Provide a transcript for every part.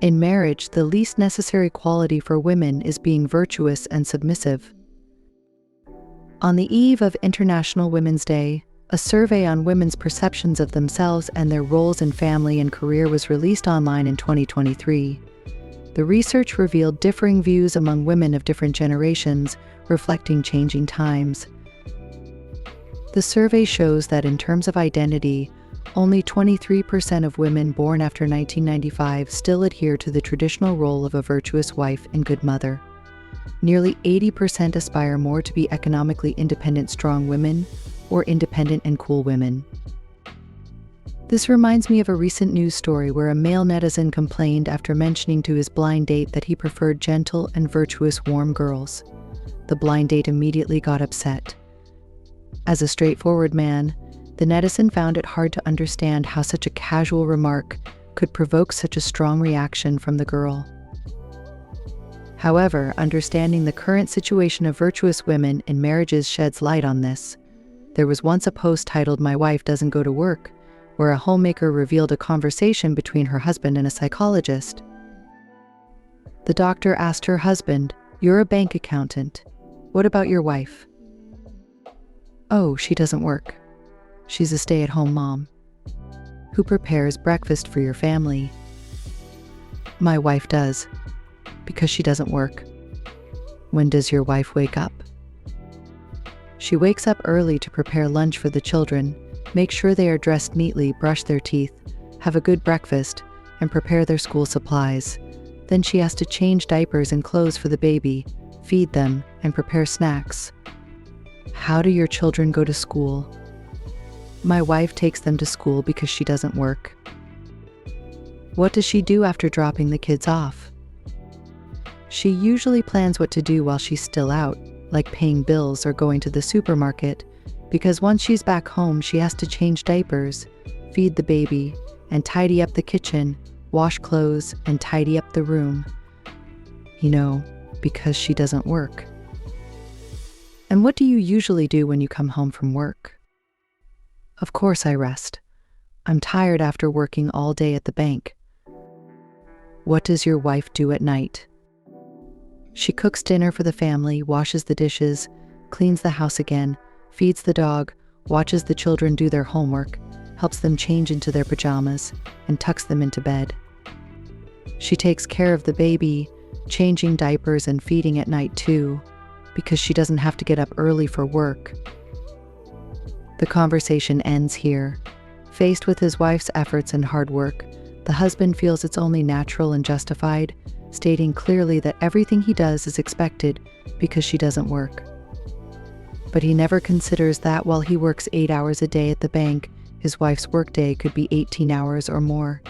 In marriage, the least necessary quality for women is being virtuous and submissive. On the eve of International Women's Day, a survey on women's perceptions of themselves and their roles in family and career was released online in 2023. The research revealed differing views among women of different generations, reflecting changing times. The survey shows that in terms of identity, only 23% of women born after 1995 still adhere to the traditional role of a virtuous wife and good mother. Nearly 80% aspire more to be economically independent, strong women, or independent and cool women. This reminds me of a recent news story where a male netizen complained after mentioning to his blind date that he preferred gentle and virtuous warm girls. The blind date immediately got upset. As a straightforward man, the netizen found it hard to understand how such a casual remark could provoke such a strong reaction from the girl. However, understanding the current situation of virtuous women in marriages sheds light on this. There was once a post titled "My Wife Doesn't Go to Work," where a homemaker revealed a conversation between her husband and a psychologist. The doctor asked her husband, "You're a bank accountant. What about your wife?" "Oh, she doesn't work. She's a stay-at-home mom." "Who prepares breakfast for your family?" "My wife does, because she doesn't work." "When does your wife wake up?" "She wakes up early to prepare lunch for the children, make sure they are dressed neatly, brush their teeth, have a good breakfast, and prepare their school supplies. Then she has to change diapers and clothes for the baby, feed them, and prepare snacks." "How do your children go to school?" "My wife takes them to school because she doesn't work." "What does she do after dropping the kids off?" "She usually plans what to do while she's still out, like paying bills or going to the supermarket, because once she's back home she has to change diapers, feed the baby, and tidy up the kitchen, wash clothes, and tidy up the room. Because she doesn't work." "And what do you usually do when you come home from work?" "Of course I rest. I'm tired after working all day at the bank." "What does your wife do at night?" "She cooks dinner for the family, washes the dishes, cleans the house again, feeds the dog, watches the children do their homework, helps them change into their pajamas, and tucks them into bed. She takes care of the baby, changing diapers and feeding at night too, because she doesn't have to get up early for work." The conversation ends here. Faced with his wife's efforts and hard work, the husband feels it's only natural and justified, stating clearly that everything he does is expected because she doesn't work. But he never considers that while he works 8 hours a day at the bank, his wife's workday could be 18 hours or more.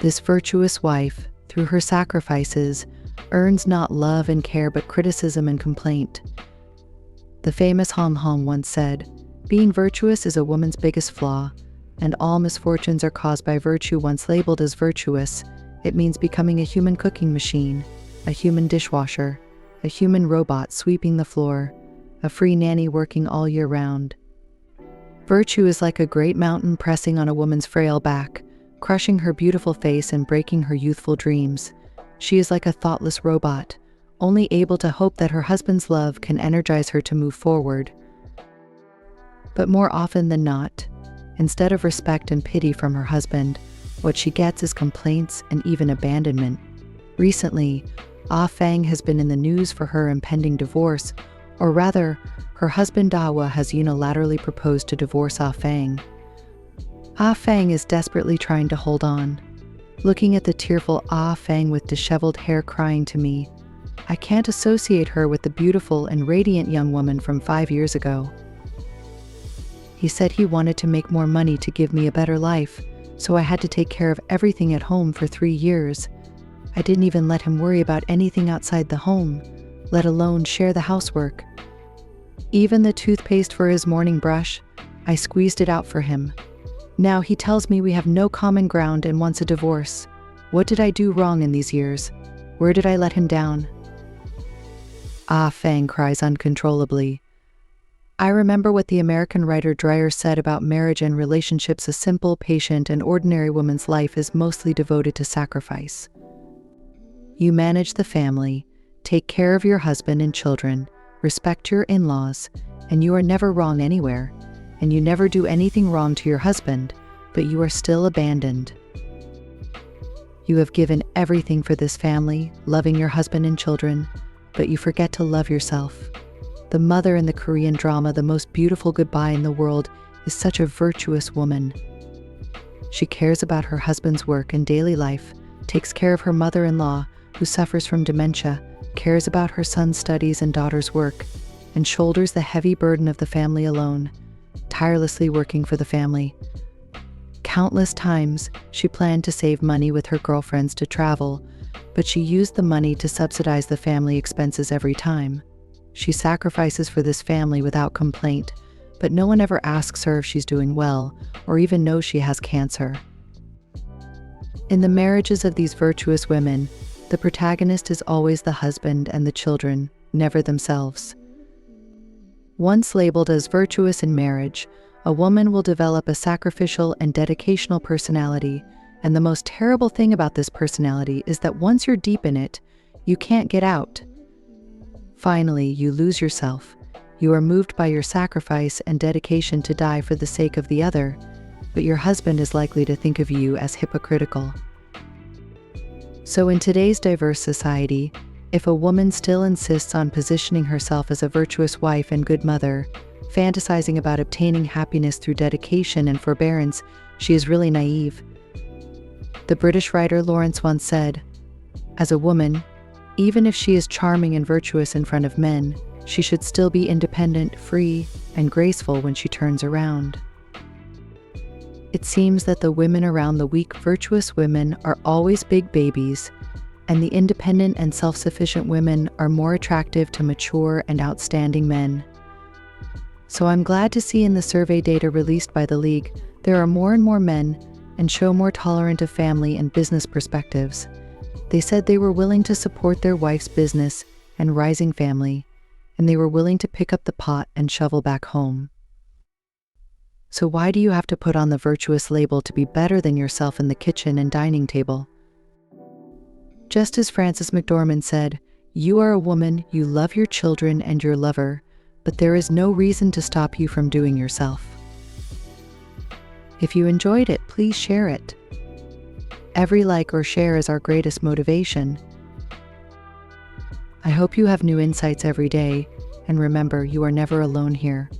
This virtuous wife, through her sacrifices, earns not love and care but criticism and complaint. The famous Han Hong once said, "Being virtuous is a woman's biggest flaw, and all misfortunes are caused by virtue." Once labeled as virtuous, it means becoming a human cooking machine, a human dishwasher, a human robot sweeping the floor, a free nanny working all year round. Virtue is like a great mountain pressing on a woman's frail back, crushing her beautiful face and breaking her youthful dreams. She is like a thoughtless robot, only able to hope that her husband's love can energize her to move forward. But more often than not, instead of respect and pity from her husband, what she gets is complaints and even abandonment. Recently, Ah Fang has been in the news for her impending divorce, or rather, her husband Dawa has unilaterally proposed to divorce Ah Fang. Ah Fang is desperately trying to hold on. Looking at the tearful Ah Fang with disheveled hair crying to me, I can't associate her with the beautiful and radiant young woman from 5 years ago. He said he wanted to make more money to give me a better life, so I had to take care of everything at home for 3 years. I didn't even let him worry about anything outside the home, let alone share the housework. Even the toothpaste for his morning brush, I squeezed it out for him. Now he tells me we have no common ground and wants a divorce. What did I do wrong in these years? Where did I let him down?" Ah Fang cries uncontrollably. I remember what the American writer Dreyer said about marriage and relationships: a simple, patient, and ordinary woman's life is mostly devoted to sacrifice. You manage the family, take care of your husband and children, respect your in-laws, and you are never wrong anywhere, and you never do anything wrong to your husband, but you are still abandoned. You have given everything for this family, loving your husband and children, but you forget to love yourself. The mother in the Korean drama The Most Beautiful Goodbye in the World is such a virtuous woman. She cares about her husband's work and daily life, takes care of her mother-in-law, who suffers from dementia, cares about her son's studies and daughter's work, and shoulders the heavy burden of the family alone, tirelessly working for the family. Countless times, she planned to save money with her girlfriends to travel, but she used the money to subsidize the family expenses every time. She sacrifices for this family without complaint, but no one ever asks her if she's doing well, or even knows she has cancer. In the marriages of these virtuous women, the protagonist is always the husband and the children, never themselves. Once labeled as virtuous in marriage, a woman will develop a sacrificial and dedicational personality, and the most terrible thing about this personality is that once you're deep in it, you can't get out. Finally, you lose yourself. You are moved by your sacrifice and dedication to die for the sake of the other, but your husband is likely to think of you as hypocritical. So in today's diverse society, if a woman still insists on positioning herself as a virtuous wife and good mother, fantasizing about obtaining happiness through dedication and forbearance, she is really naive. The British writer Lawrence once said, "As a woman, even if she is charming and virtuous in front of men, she should still be independent, free, and graceful when she turns around." It seems that the women around the weak, virtuous women are always big babies, and the independent and self-sufficient women are more attractive to mature and outstanding men. So I'm glad to see in the survey data released by the League, there are more and more men and show more tolerant of family and business perspectives. They said they were willing to support their wife's business and rising family, and they were willing to pick up the pot and shovel back home. So why do you have to put on the virtuous label to be better than yourself in the kitchen and dining table? Just as Frances McDormand said, "You are a woman, you love your children and your lover, but there is no reason to stop you from doing yourself." If you enjoyed it, please share it. Every like or share is our greatest motivation. I hope you have new insights every day, and remember, you are never alone here.